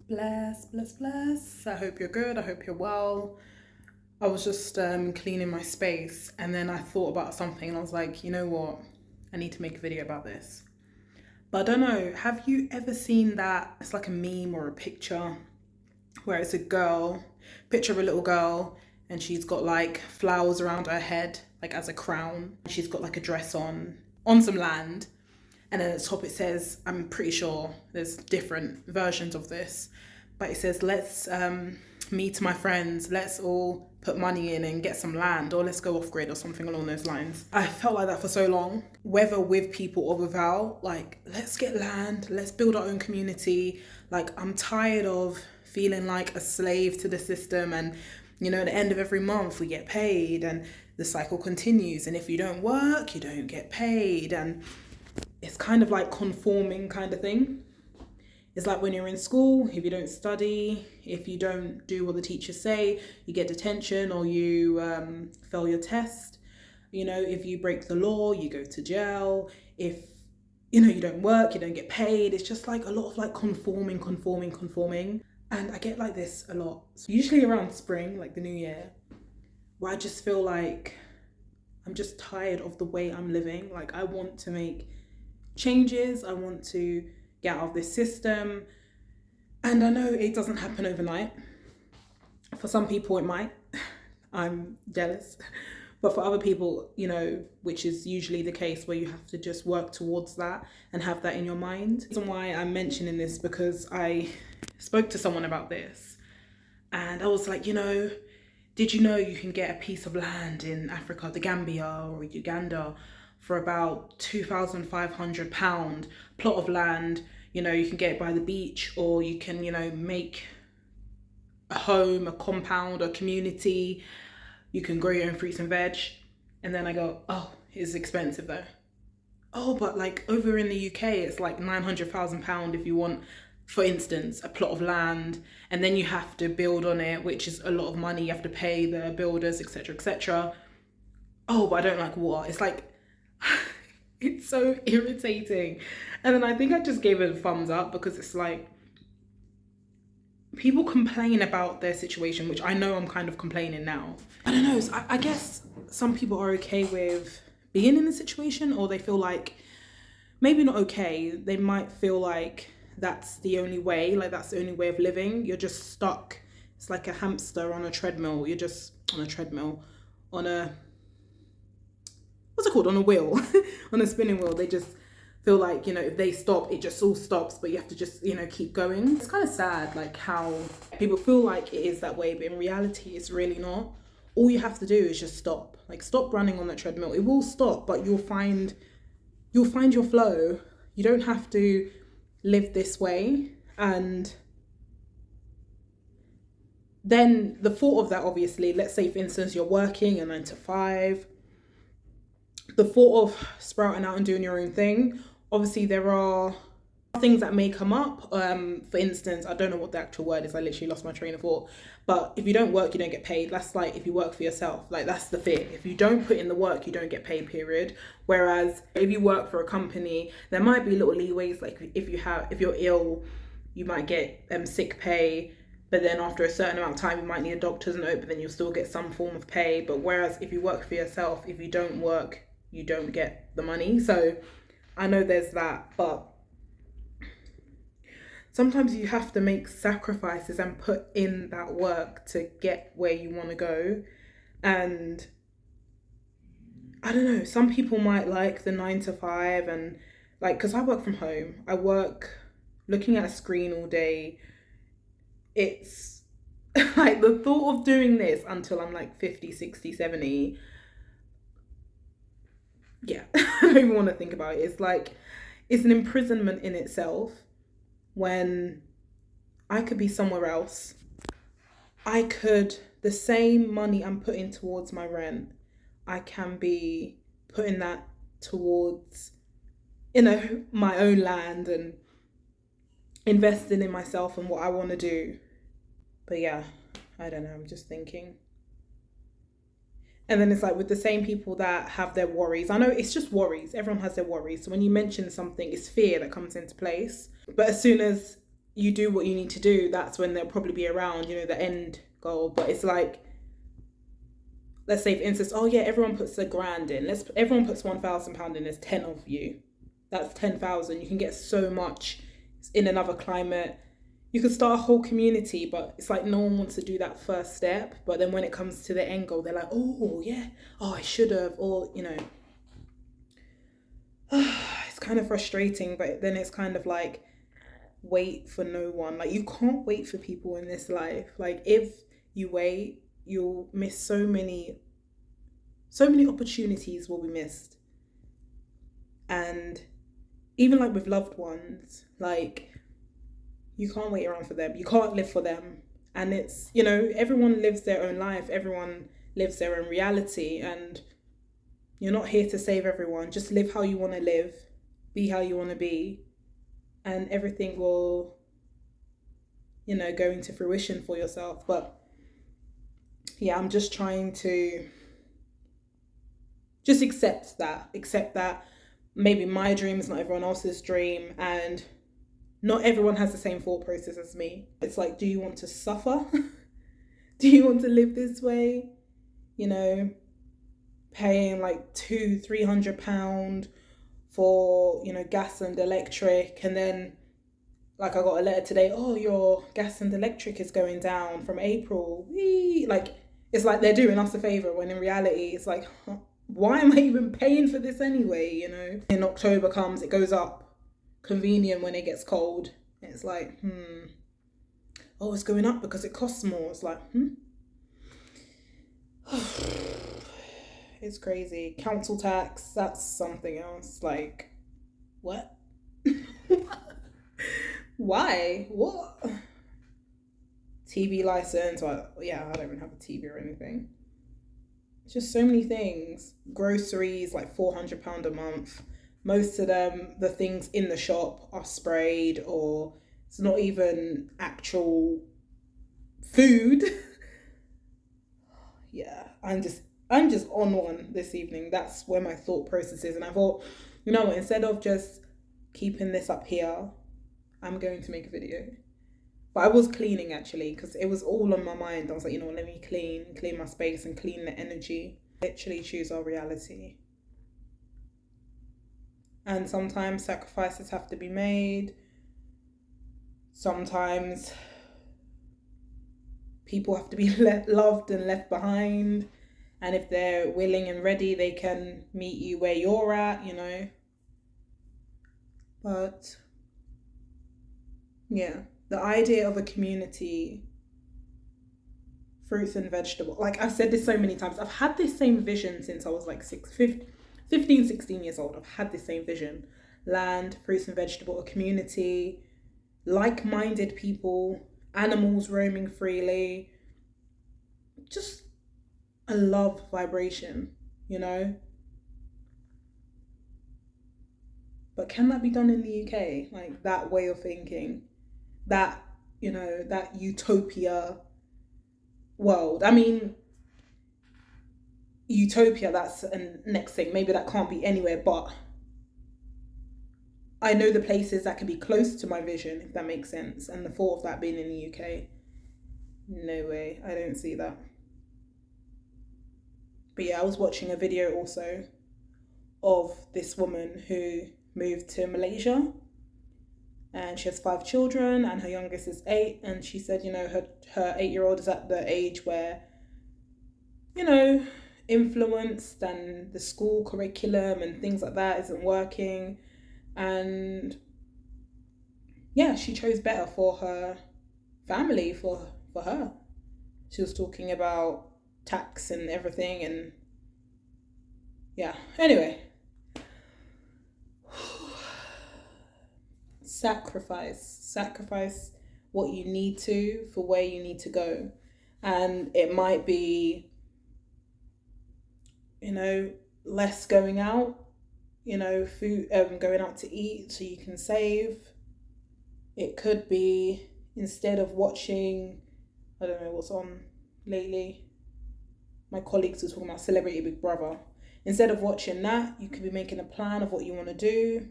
Bless. I hope you're good. I hope you're well. I was just cleaning my space and then I thought about something and I was like, you know what? I need to make a video about this. But I don't know, have you ever seen that? It's like a meme or a picture where it's a girl, picture of a little girl, and she's got like flowers around her head, like as a crown. She's got like a dress on some land. And then at the top it says, I'm pretty sure there's different versions of this, but it says, let's, me to my friends, let's all put money in and get some land, or let's go off grid or something along those lines. I felt like that for so long, whether with people or without, like, let's get land, let's build our own community. Like, I'm tired of feeling like a slave to the system, and you know, at the end of every month we get paid and the cycle continues, and if you don't work you don't get paid, and it's kind of like conforming kind of thing. It's like when you're in school, if you don't study, if you don't do what the teachers say, you get detention or you fail your test. You know, if you break the law, you go to jail. If, you know, you don't work, you don't get paid. It's just like a lot of like conforming. And I get like this a lot. So usually around spring, like the new year, where I just feel like I'm just tired of the way I'm living. Like I want to make changes. I want to get out of this system. And I know it doesn't happen overnight. For some people it might. I'm jealous. But for other people, you know, which is usually the case where you have to just work towards that and have that in your mind. The reason why I'm mentioning this because I spoke to someone about this and I was like, you know, did you know you can get a piece of land in Africa, the Gambia or Uganda, for about £2,500 plot of land? You know, you can get it by the beach, or you can, you know, make a home, a compound, a community. You can grow your own fruits and veg. And then I go, oh, it's expensive though. Oh, but like over in the UK, it's like £900,000 if you want, for instance, a plot of land, and then you have to build on it, which is a lot of money. You have to pay the builders, etc., etc. Oh, but I don't like water. It's like, it's so irritating. And then I think I just gave it a thumbs up because it's like, people complain about their situation, which I know I'm kind of complaining now. I don't know, I guess some people are okay with being in the situation, or they feel like, maybe not okay, they might feel like that's the only way, like that's the only way of living. You're just stuck. It's like a hamster on a treadmill. You're just on a treadmill, on a, what's it called, on a wheel, on a spinning wheel. They just feel like, you know, if they stop, it just all stops, but you have to just, you know, keep going. It's kind of sad, like how people feel like it is that way, but in reality, it's really not. All you have to do is just stop. Like, stop running on that treadmill. It will stop, but you'll find your flow. You don't have to live this way. And then the thought of that, obviously, let's say, for instance, you're working a 9 to 5, the thought of sprouting out and doing your own thing, obviously there are things that may come up. For instance, I don't know what the actual word is, I literally lost my train of thought, but if you don't work, you don't get paid. That's like if you work for yourself, like that's the fear. If you don't put in the work, you don't get paid, period. Whereas if you work for a company, there might be little leeways, like if you're ill, you might get sick pay, but then after a certain amount of time you might need a doctor's note, but then you'll still get some form of pay. But whereas if you work for yourself, if you don't work, you don't get the money. So I know there's that, but sometimes you have to make sacrifices and put in that work to get where you want to go. And I don't know, some people might like the 9 to 5, and like, because I work from home, I work looking at a screen all day. It's like the thought of doing this until I'm like 50, 60, 70. Yeah, I don't even want to think about it. It's like, it's an imprisonment in itself, when I could be somewhere else. I could, the same money I'm putting towards my rent, I can be putting that towards, you know, my own land and investing in myself and what I want to do. But yeah, I don't know, I'm just thinking. And then it's like with the same people that have their worries. I know it's just worries. Everyone has their worries. So when you mention something, it's fear that comes into place. But as soon as you do what you need to do, that's when they'll probably be around, the end goal. But it's like, let's say for instance, oh yeah, everyone puts £1,000 in. Everyone puts £1,000 in. There's 10 of you. That's 10,000. You can get so much in another climate. You could start a whole community, but it's like no one wants to do that first step. But then when it comes to the end goal, they're like, oh yeah, I should have, or it's kind of frustrating. But then it's kind of like, wait for no one. Like, you can't wait for people in this life. Like, if you wait, you'll miss so many opportunities will be missed. And even like with loved ones, like, you can't wait around for them. You can't live for them. And it's, everyone lives their own life. Everyone lives their own reality. And you're not here to save everyone. Just live how you want to live. Be how you want to be. And everything will, go into fruition for yourself. But yeah, I'm just trying to just accept that maybe my dream is not everyone else's dream, and not everyone has the same thought process as me. It's like, do you want to suffer? Do you want to live this way? Paying like £200-300 for, gas and electric, and then like I got a letter today, oh, your gas and electric is going down from April. Whee! Like, it's like they're doing us a favour, when in reality it's like, why am I even paying for this anyway? In October comes, it goes up. Convenient when it gets cold. It's like, oh, it's going up because it costs more. It's like, It's crazy. Council tax, that's something else. Like, what? Why? What? TV license. Well, yeah, I don't even have a TV or anything. It's just so many things. Groceries, like £400 a month. Most of them, the things in the shop are sprayed, or it's not even actual food. Yeah, I'm just on one this evening. That's where my thought process is. And I thought, instead of just keeping this up here, I'm going to make a video. But I was cleaning, actually, because it was all on my mind. I was like, let me clean my space and clean the energy. Literally choose our reality. And sometimes sacrifices have to be made. Sometimes people have to be loved and left behind. And if they're willing and ready, they can meet you where you're at, But yeah, the idea of a community, fruits and vegetables. Like, I've said this so many times. I've had this same vision since I was like 15, 16 years old. I've had the same vision. Land, fruits and vegetable, a community, like-minded people, animals roaming freely. Just a love vibration, But can that be done in the UK? Like, that way of thinking, that, that utopia world. I mean, utopia, that's a next thing. Maybe that can't be anywhere, but I know the places that can be close to my vision, if that makes sense. And the thought of that being in the UK, no way, I don't see that. But yeah, I was watching a video also of this woman who moved to Malaysia, and she has 5 children, and her youngest is 8, and she said, her 8-year-old is at the age where, influenced, and the school curriculum and things like that isn't working. And yeah, she chose better for her family, for her. She was talking about tax and everything, and yeah, anyway. Sacrifice what you need to for where you need to go. And it might be, less going out, food, going out to eat so you can save. It could be, instead of watching, I don't know what's on lately, my colleagues were talking about Celebrity Big Brother. Instead of watching that, you could be making a plan of what you want to do.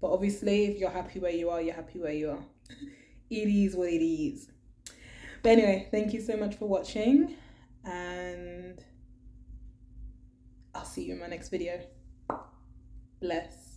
But obviously, if you're happy where you are, you're happy where you are. It is what it is. But anyway, thank you so much for watching, and I'll see you in my next video. Bless.